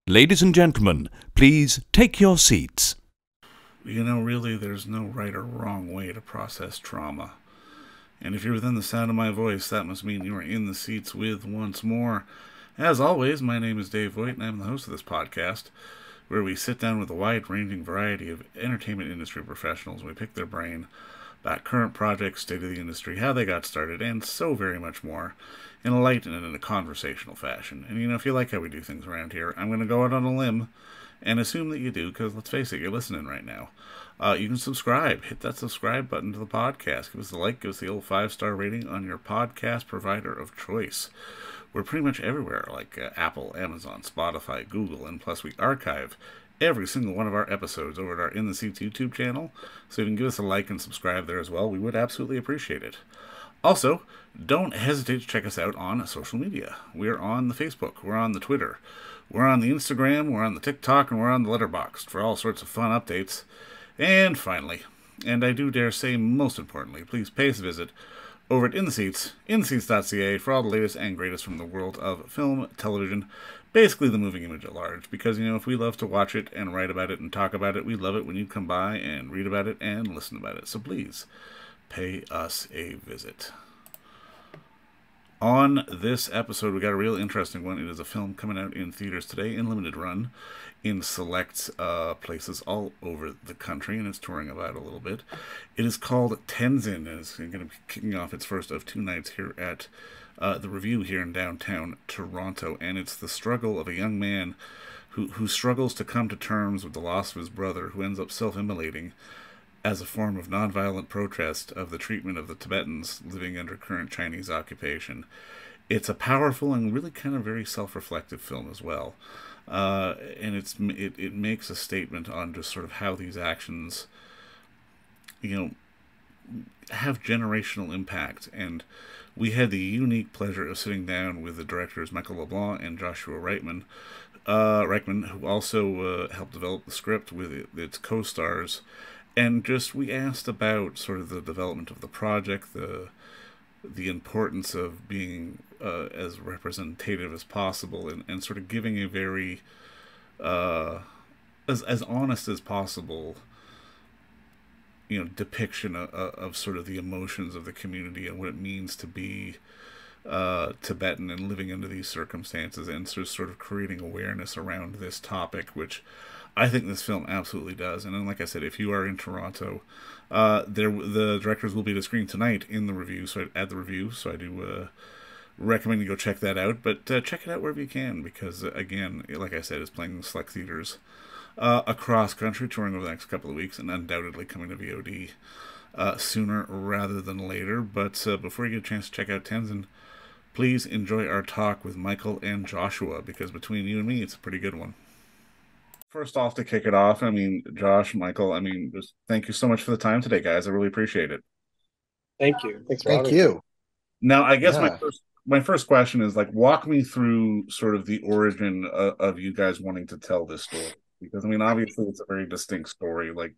Ladies and gentlemen, please take your seats. You know, really, there's no right or wrong way to process trauma. And if you're within the sound of my voice, that must mean you are in the seats with once more. As always, my name is Dave Voigt, and I'm the host of this podcast, where we sit down with a wide-ranging variety of entertainment industry professionals. We pick their brain about current projects, state of the industry, how they got started, and so very much more, in a light and in a conversational fashion. And you know, if you like how we do things around here, I'm going to go out on a limb and assume that you do, because let's face it, you're listening right now. You can subscribe. Hit that subscribe button to the podcast. Give us a like. Give us the old 5-star rating on your podcast provider of choice. We're pretty much everywhere, like Apple, Amazon, Spotify, Google, and plus we archive every single one of our episodes over at our In the Seats YouTube channel. So if you can give us a like and subscribe there as well, we would absolutely appreciate it. Also, don't hesitate to check us out on social media. We're on the Facebook, we're on the Twitter, we're on the Instagram, we're on the TikTok, and we're on the Letterboxd for all sorts of fun updates. And finally, and I do dare say most importantly, please pay us a visit over at In the Seats, intheseats.ca, for all the latest and greatest from the world of film, television, basically the moving image at large. Because, you know, if we love to watch it and write about it and talk about it, we love it when you come by and read about it and listen about it. So please, pay us a visit. On this episode, we got a real interesting one. It is a film coming out in theaters today in limited run in select places all over the country, and it's touring about a little bit. It is called Tenzin, and it's going to be kicking off its first of 2 nights here at the Revue here in downtown Toronto, and it's the struggle of a young man who struggles to come to terms with the loss of his brother, who ends up self-immolating as a form of nonviolent protest of the treatment of the Tibetans living under current Chinese occupation. It's a powerful and really kind of very self-reflective film as well. And it makes a statement on just sort of how these actions, you know, have generational impact. And we had the unique pleasure of sitting down with the directors Michael LeBlanc and Joshua Reichmann, who also helped develop the script with its co-stars. And just we asked about sort of the development of the project, the importance of being as representative as possible, and sort of giving a very as honest as possible, you know, depiction of sort of the emotions of the community and what it means to be Tibetan and living under these circumstances, and sort of creating awareness around this topic, which I think this film absolutely does. And then, like I said, if you are in Toronto, the directors will be to screen tonight in the Revue, at the Revue. So I do recommend you go check that out. But check it out wherever you can, because again, like I said, it's playing in select theaters across country, touring over the next couple of weeks, and undoubtedly coming to VOD sooner rather than later. But before you get a chance to check out Tenzin, please enjoy our talk with Michael and Joshua, because between you and me, it's a pretty good one. First off, to kick it off, I mean, Josh, Michael, I mean, just thank you so much for the time today, guys. I really appreciate it. Thank you. Thanks for Thank having me. you. Now, I guess Yeah. my first question is, like, walk me through sort of the origin of you guys wanting to tell this story, because I mean, obviously, it's a very distinct story. Like,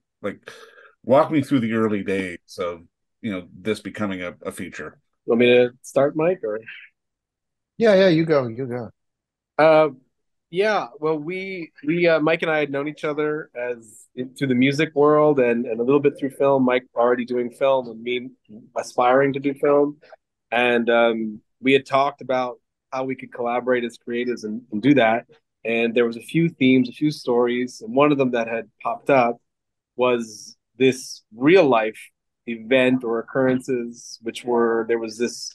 walk me through the early days of, you know, this becoming a feature. Want me to start, Mike? Or Yeah, you go. yeah. Well, we Mike and I had known each other through the music world and a little bit through film. Mike already doing film, and me aspiring to do film, and we had talked about how we could collaborate as creatives and do that. And there was a few themes, a few stories, and one of them that had popped up was this real life event or occurrences, there was this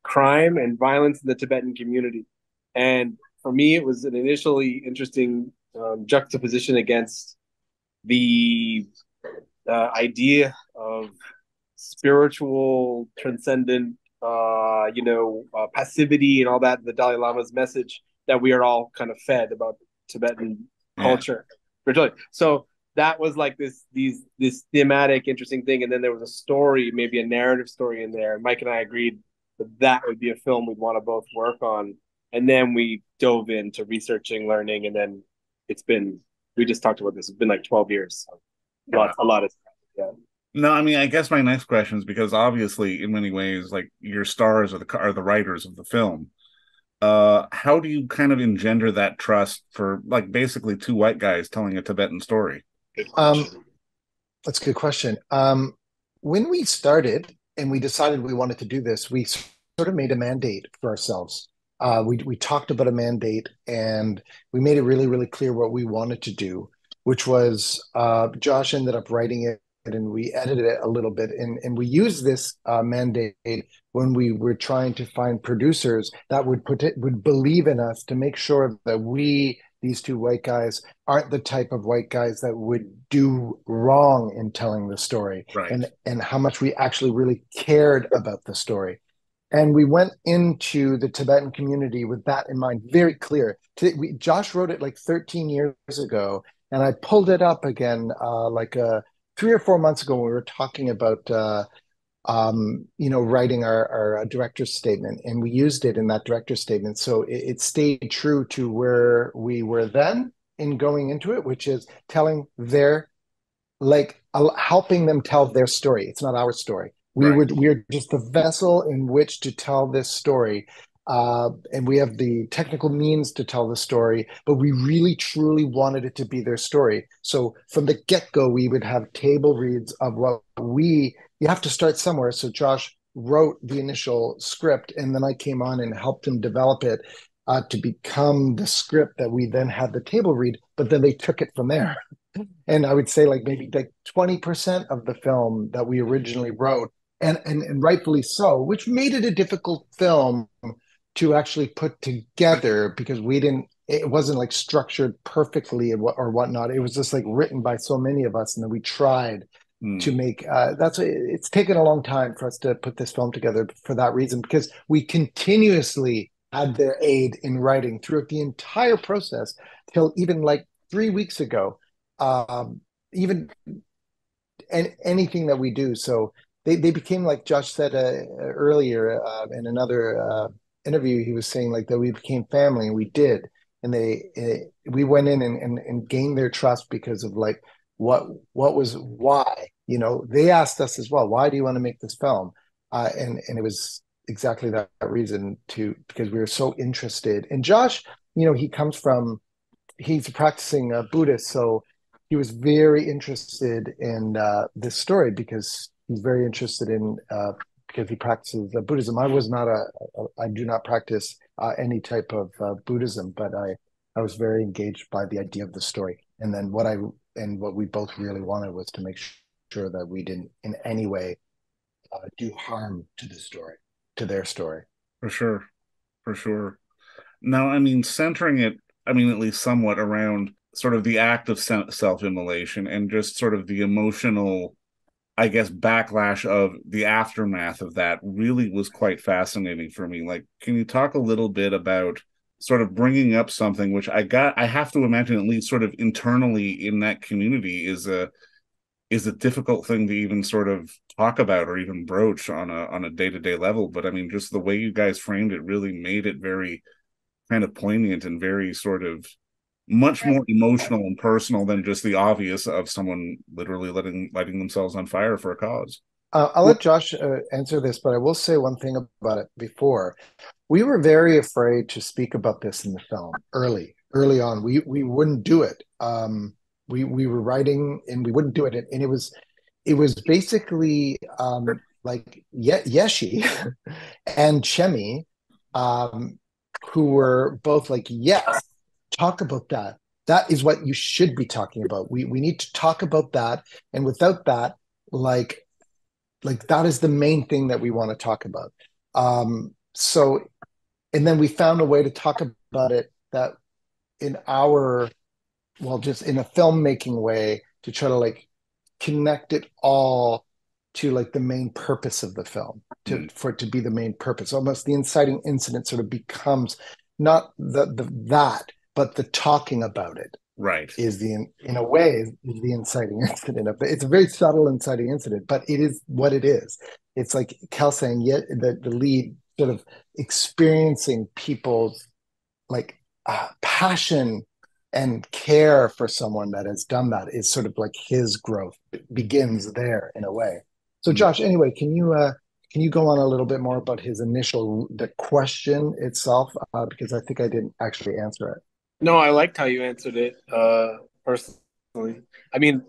crime and violence in the Tibetan community. And for me, it was an initially interesting juxtaposition against the idea of spiritual, transcendent, passivity and all that, the Dalai Lama's message that we are all kind of fed about Tibetan culture. So that was like this thematic, interesting thing. And then there was a story, maybe a narrative story in there. Mike and I agreed that would be a film we'd want to both work on. And then we dove into researching, learning, and then we just talked about this. It's been like 12 years. So a lot of stuff. Yeah. No, I mean, I guess my next question is, because obviously, in many ways, like, your stars are the writers of the film. how do you kind of engender that trust for like basically two white guys telling a Tibetan story? Good Um, question. that's a good question. When we started and we decided we wanted to do this, we sort of made a mandate for ourselves. We talked about a mandate and we made it really, really clear what we wanted to do, which was Josh ended up writing it and we edited it a little bit. And we used this mandate when we were trying to find producers that would believe in us to make sure that these two white guys, aren't the type of white guys that would do wrong in telling the story, Right. and how much we actually really cared about the story. And we went into the Tibetan community with that in mind, very clear. Josh wrote it like 13 years ago, and I pulled it up again 3 or 4 months ago when we were talking about writing our director's statement, and we used it in that director's statement. So it stayed true to where we were then in going into it, which is telling their helping them tell their story. It's not our story. Right. We're just the vessel in which to tell this story. And we have the technical means to tell the story, but we really truly wanted it to be their story. So from the get-go, we would have table reads of you have to start somewhere. So Josh wrote the initial script, and then I came on and helped him develop it to become the script that we then had the table read, but then they took it from there. And I would say like maybe like 20% of the film that we originally wrote, and rightfully so, which made it a difficult film to actually put together because it wasn't like structured perfectly or whatnot. It was just like written by so many of us, and then we tried Hmm. to make it's taken a long time for us to put this film together for that reason, because we continuously had their aid in writing throughout the entire process till even like 3 weeks ago. Even anything that we do. So they became, like Josh said earlier in another interview, he was saying like that we became family, and we did. And we went in and gained their trust because of like what was why, they asked us as well, why do you want to make this film? And it was exactly that reason, because we were so interested. And Josh, he comes from he's a practicing Buddhist, so he was very interested in this story because he's very interested in because he practices Buddhism. I do not practice any type of Buddhism, but I was very engaged by the idea of the story. And then what we both really wanted was to make sure that we didn't in any way do harm to the story, to their story. For sure. For sure. Now, I mean, centering it, I mean, at least somewhat around sort of the act of self-immolation and just sort of the emotional, I guess, backlash of the aftermath of that really was quite fascinating for me. Like, can you talk a little bit about sort of bringing up something which I have to imagine at least sort of internally in that community is a difficult thing to even sort of talk about or even broach on a day-to-day level. But I mean, just the way you guys framed it really made it very kind of poignant and very sort of much more emotional and personal than just the obvious of someone literally lighting themselves on fire for a cause. I'll let Josh answer this, but I will say one thing about it before. We were very afraid to speak about this in the film early on. We wouldn't do it. We were writing and we wouldn't do it, and it was basically like Yeshi and Chemi, um, who were both like, yes, talk about that. That is what you should be talking about. We need to talk about that, and without that, like that is the main thing that we want to talk about. So, and then we found a way to talk about it that in our, well, just in a filmmaking way to try to like connect it all to like the main purpose of the film, Mm, for it to be the main purpose. Almost the inciting incident sort of becomes not that, but the talking about it right. is in a way is the inciting incident of it. It's a very subtle inciting incident, but it is what it is. It's like Kel saying, yet the lead sort of experiencing people's like passion and care for someone that has done that is sort of like his growth. It begins there in a way. So Mm. Josh, anyway, can you can you go on a little bit more about the question itself? Because I think I didn't actually answer it. No, I liked how you answered it, personally. I mean,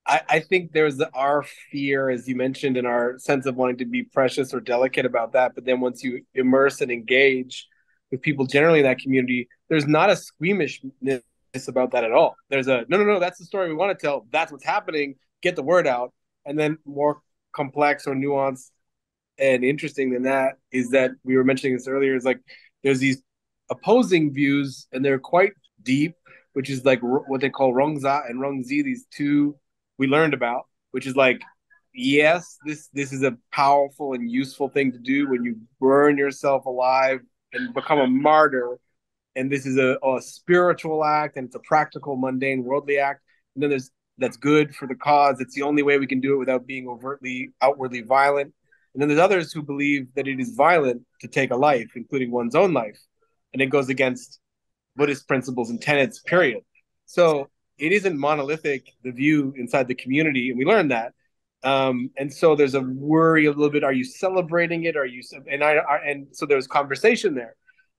I think our fear, as you mentioned, and our sense of wanting to be precious or delicate about that. But then once you immerse and engage with people generally in that community, there's not a squeamishness about that at all. There's a no, no, no, that's the story we want to tell. That's what's happening. Get the word out. And then more complex or nuanced and interesting than that is that we were mentioning this earlier, is like there's these opposing views and they're quite deep, which is like what they call rongza and rongzi, these two we learned about, which is like, yes, this is a powerful and useful thing to do when you burn yourself alive and become a martyr, and this is a spiritual act and it's a practical, mundane, worldly act. And then that's good for the cause. It's the only way we can do it without being outwardly violent. And then there's others who believe that it is violent to take a life, including one's own life, and it goes against Buddhist principles and tenets, period. So it isn't monolithic, the view inside the community, and we learned that. And so there's a worry a little bit. Are you celebrating it? Are you? And so there's conversation there.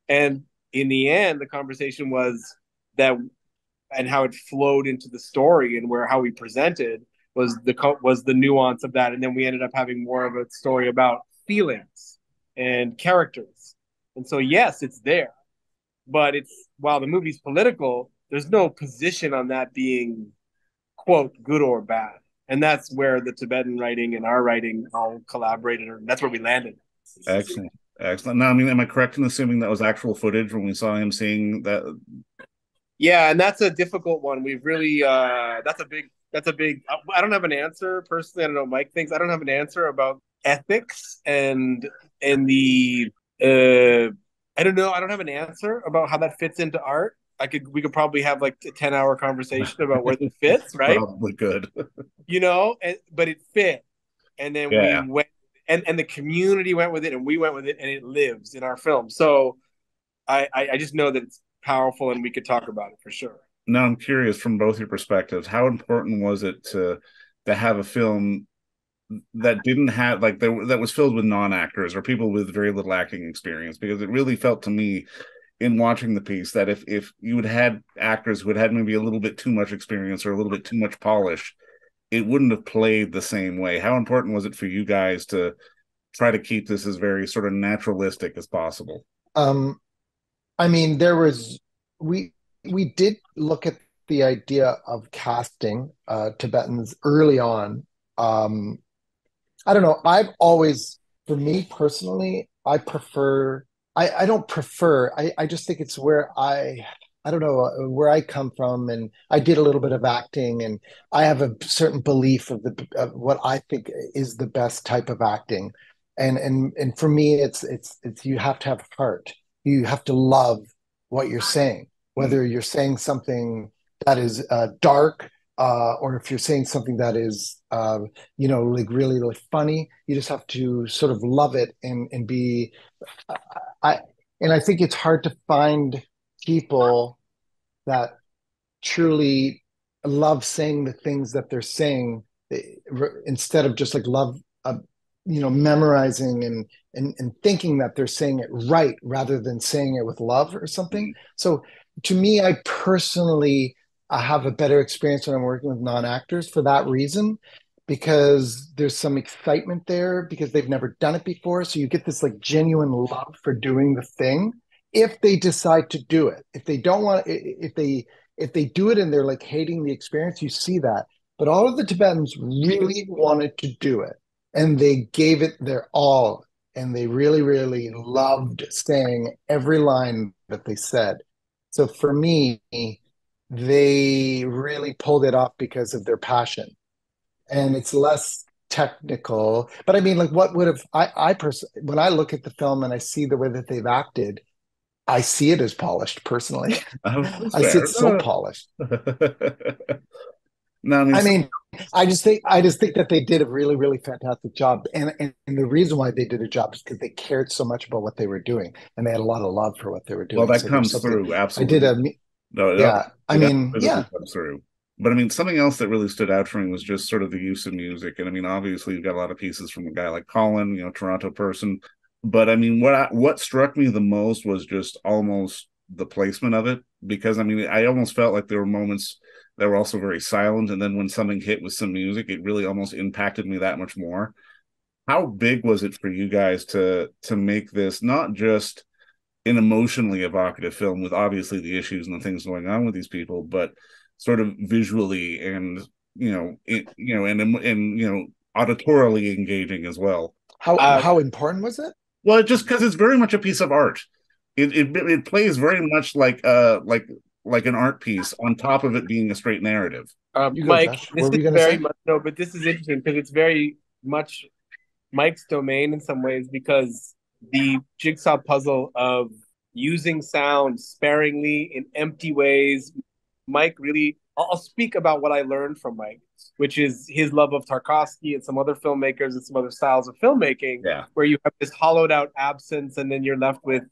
And in the end, the conversation was that, and how it flowed into the story and how we presented was the nuance of that. And then we ended up having more of a story about feelings and characters. And so, yes, it's there, but while the movie's political, there's no position on that being, quote, good or bad. And that's where the Tibetan writing and our writing all collaborated, and that's where we landed. Excellent. Excellent. Now, I mean, am I correct in assuming that was actual footage when we saw him seeing that? Yeah, and that's a difficult one. We've really that's a big I don't have an answer personally. I don't know what Mike thinks. I don't have an answer about ethics and the I don't know. I don't have an answer about how that fits into art. We could probably have like a 10-hour conversation about where it fits, right? Probably good. But it fit. And then we went, and the community went with it, and we went with it, and it lives in our film. So I just know that it's powerful, and we could talk about it for sure. Now I'm curious, from both your perspectives, how important was it to have a film that didn't have that was filled with non-actors or people with very little acting experience? Because it really felt to me in watching the piece that if you had had actors who had maybe a little bit too much experience or a little bit too much polish, it wouldn't have played the same way. How important was it for you guys to try to keep this as very sort of naturalistic as possible? I mean, we did look at the idea of casting Tibetans early on. I don't know. For me personally, I don't prefer. I just think it's where I don't know where I come from, and I did a little bit of acting, and I have a certain belief of what I think is the best type of acting, and for me, it's you have to have heart. You have to love what you're saying, whether you're saying something that is dark, or if you're saying something that is, like really, really funny. You just have to sort of love it and be. I think it's hard to find people that truly love saying the things that they're saying, instead of just like love, memorizing and thinking that they're saying it right rather than saying it with love or something. So to me, I personally have a better experience when I'm working with non-actors for that reason, because there's some excitement there because they've never done it before. So you get this like genuine love for doing the thing. If they decide to do it, if they don't want, if they do it and they're like hating the experience, you see that. But all of the Tibetans really wanted to do it, and they gave it their all, and they really, really loved saying every line that they said. So for me, they really pulled it off because of their passion, and it's less technical. But I mean, like, what would have I personally, when I look at the film and I see the way that they've acted, I see it as polished personally. I see it so polished. No, I mean, I just think that they did a really, really fantastic job, and the reason why they did a job is because they cared so much about what they were doing, and they had a lot of love for what they were doing. Well, that comes through, absolutely. I did a, no, yeah. I mean, yeah. Comes through. But I mean, something else that really stood out for me was just sort of the use of music. And I mean, obviously, you've got a lot of pieces from a guy like Colin, Toronto person. But I mean, what struck me the most was just almost the placement of it, because I mean, I almost felt like there were moments that were also very silent, and then when something hit with some music, it really almost impacted me that much more. How big was it for you guys to make this not just an emotionally evocative film with obviously the issues and the things going on with these people, but sort of visually and auditorily engaging as well? How important was it? Well, just because it's very much a piece of art. It plays very much like an art piece on top of it being a straight narrative. You go, Mike, Josh. this What were is you going to very say? much no, but this is interesting because it's very much Mike's domain in some ways, because the jigsaw puzzle of using sound sparingly in empty ways, Mike really, I'll speak about what I learned from Mike, which is his love of Tarkovsky and some other filmmakers and some other styles of filmmaking, Yeah. where you have this hollowed out absence and then you're left with,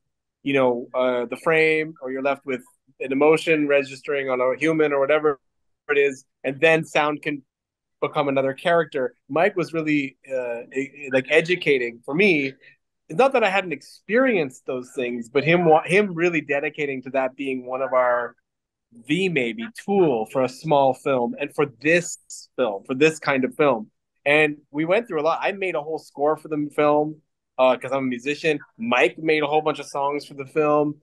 the frame, or you're left with an emotion registering on a human or whatever it is, and then sound can become another character. Mike was really like educating for me. It's not that I hadn't experienced those things, but him really dedicating to that being one of our the maybe tool for a small film and for this film, for this kind of film. And we went through a lot. I made a whole score for the film because I'm a musician. Mike made a whole bunch of songs for the film.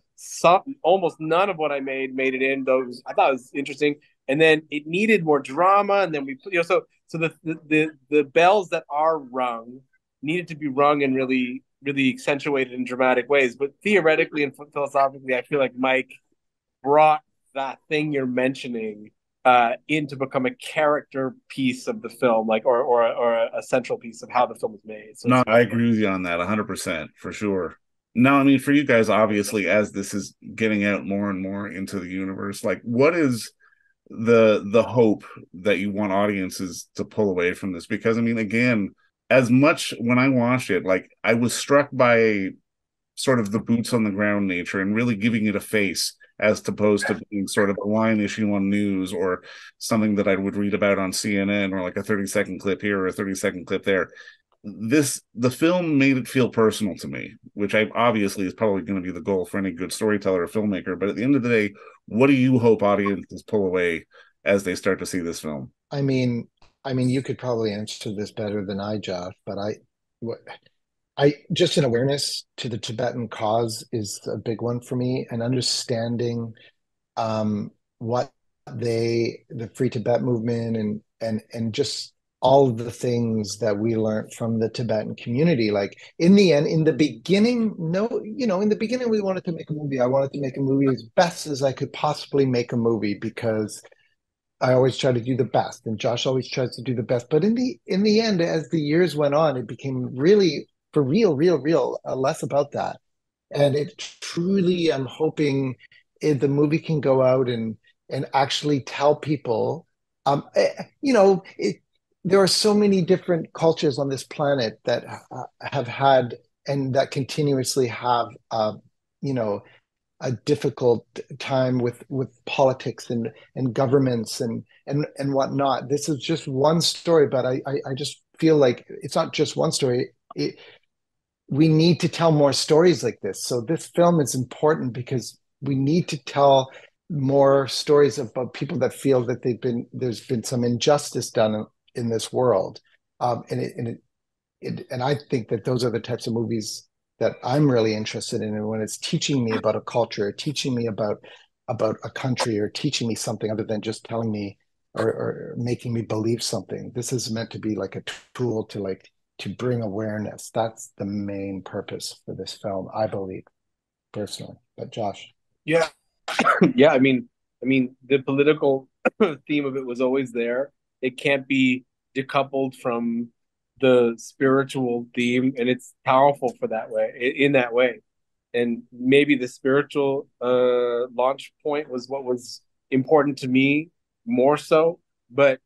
Almost none of what I made it in. Those I thought it was interesting. And then it needed more drama. And then so the bells that are rung needed to be rung in really really accentuated in dramatic ways. But theoretically and philosophically, I feel like Mike brought that thing you're mentioning in to become a character piece of the film, like or a central piece of how the film is made. So No, it's I really agree with you on that 100% for sure. Now, I mean, for you guys, obviously, as this is getting out more and more into the universe, like, what is the hope that you want audiences to pull away from this? Because I mean, again, as much when I watched it, like I was struck by sort of the boots on the ground nature and really giving it a face, as opposed to being sort of a line issue on news or something that I would read about on CNN, or like a 30-second clip here or a 30-second clip there. The film made it feel personal to me, which I obviously is probably going to be the goal for any good storyteller or filmmaker. But at the end of the day, what do you hope audiences pull away as they start to see this film? I mean, you could probably answer this better than I, Josh, but what, I just an awareness to the Tibetan cause is a big one for me, and understanding what the Free Tibet movement and just all of the things that we learned from the Tibetan community. Like in the end, in the beginning, no, in the beginning we wanted to make a movie. I wanted to make a movie as best as I could possibly make a movie, because I always try to do the best, and Josh always tries to do the best. But in the end, as the years went on, it became really for real, less about that. And it truly, I'm hoping the movie can go out and actually tell people, there are so many different cultures on this planet that have had and that continuously have, you know, a difficult time with politics and governments and whatnot. This is just one story, but I just feel like it's not just one story. We need to tell more stories like this. So this film is important because we need to tell more stories about people that feel that there's been some injustice done in this world, and I think that those are the types of movies that I'm really interested in. And when it's teaching me about a culture, or teaching me about a country, or teaching me something other than just telling me or making me believe something, this is meant to be like a tool to bring awareness. That's the main purpose for this film, I believe, personally. But Josh. yeah, yeah. I mean, the political theme of it was always there. It can't be decoupled from the spiritual theme, and it's powerful for that way, in that way. And maybe the spiritual launch point was what was important to me more so. But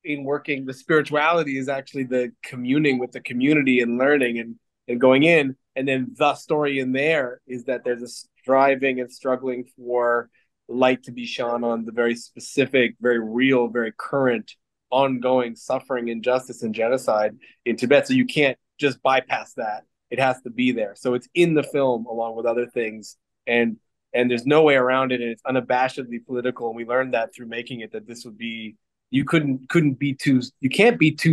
in working, the spirituality is actually the communing with the community and learning and going in. And then the story in there is that there's a striving and struggling for light to be shone on the very specific, very real, very current, ongoing suffering, injustice, and genocide in Tibet. So you can't just bypass that. It has to be there. So it's in the film along with other things, and there's no way around it, and it's unabashedly political. And we learned that through making it, that this would be, you can't be too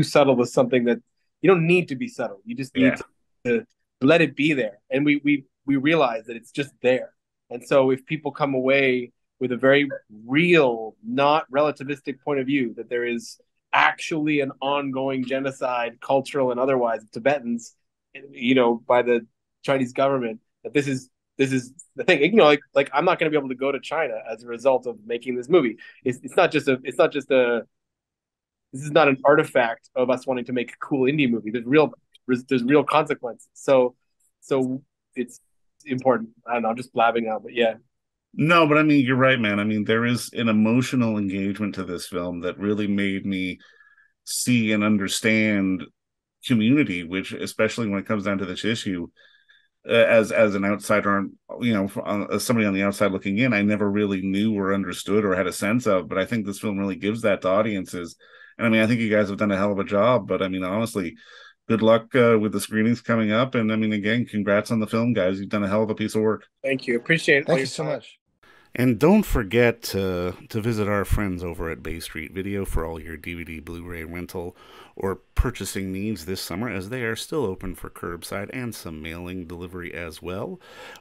subtle with something that you don't need to be subtle. You just need Yeah. to let it be there. And we realize that it's just there. And so if people come away with a very real, not relativistic point of view, that there is actually an ongoing genocide, cultural and otherwise, of Tibetans, by the Chinese government, that this is the thing. Like I'm not going to be able to go to China as a result of making this movie. It's not just a this is not an artifact of us wanting to make a cool indie movie. There's real consequences. So it's important. I don't know. I'm just blabbing now, but yeah. No, but I mean, you're right, man. I mean, there is an emotional engagement to this film that really made me see and understand community, which, especially when it comes down to this issue, as an outsider, as somebody on the outside looking in, I never really knew or understood or had a sense of. But I think this film really gives that to audiences. And I mean, I think you guys have done a hell of a job. But I mean, honestly, good luck with the screenings coming up. And I mean, again, congrats on the film, guys. You've done a hell of a piece of work. Thank you. Appreciate all Thank your you so time. much. And don't forget to visit our friends over at Bay Street Video for all your DVD, Blu-ray rental, or purchasing needs this summer, as they are still open for curbside and some mailing delivery as well.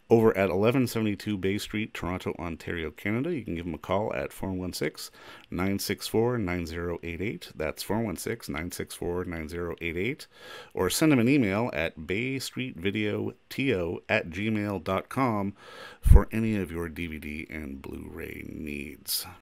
Over at 1172 Bay Street, Toronto, Ontario, Canada, you can give them a call at 416-964-9088. That's 416-964-9088. Or send them an email at baystreetvideoto@gmail.com for any of your DVD and Blu-ray needs.